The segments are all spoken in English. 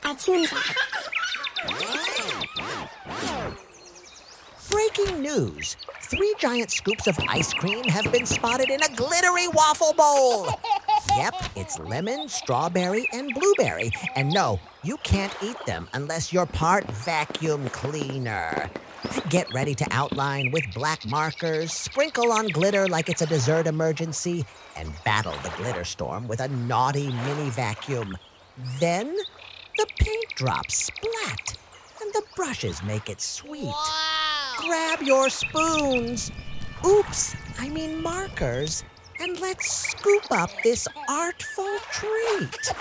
Artoonza. Breaking news. 3 giant scoops of ice cream have been spotted in a glittery waffle bowl. Yep, it's lemon, strawberry, and blueberry. And no, you can't eat them unless you're part vacuum cleaner. Get ready to outline with black markers, sprinkle on glitter like it's a dessert emergency, and battle the glitter storm with a naughty mini vacuum. Then, the paint drops splat, and the brushes make it sweet. Wow! Grab your spoons. Oops, I mean markers. And let's scoop up this artful treat.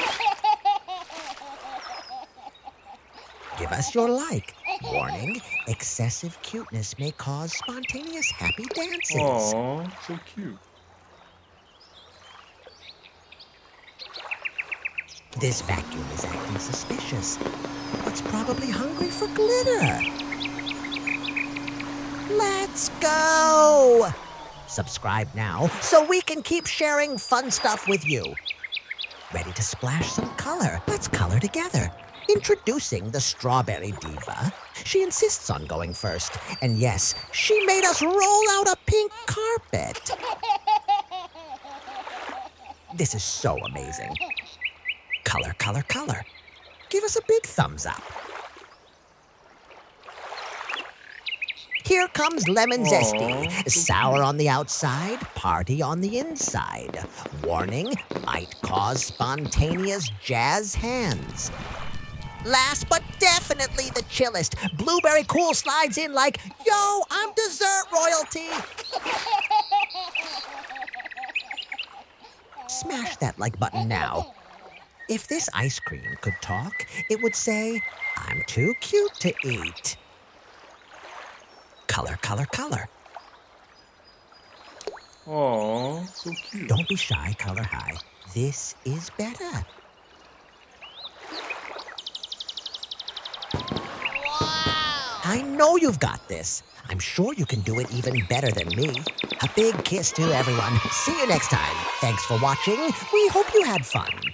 Give us your like. Warning, excessive cuteness may cause spontaneous happy dances. Aw, so cute. This vacuum is acting suspicious. It's probably hungry for glitter. Let's go! Subscribe now so we can keep sharing fun stuff with you. Ready to splash some color? Let's color together. Introducing the Strawberry Diva. She insists on going first. And yes, she made us roll out a pink carpet. This is so amazing. Color, color, color. Give us a big thumbs up. Here comes Lemon Zesty. Aw. Sour on the outside, party on the inside. Warning, might cause spontaneous jazz hands. Last but definitely the chillest, Blueberry Cool slides in like, yo, I'm dessert royalty. Smash that like button now. If this ice cream could talk, it would say, I'm too cute to eat. Color, color, color. Aw, so cute. Don't be shy, color high. This is better. Wow! I know you've got this. I'm sure you can do it even better than me. A big kiss to everyone. See you next time. Thanks for watching. We hope you had fun.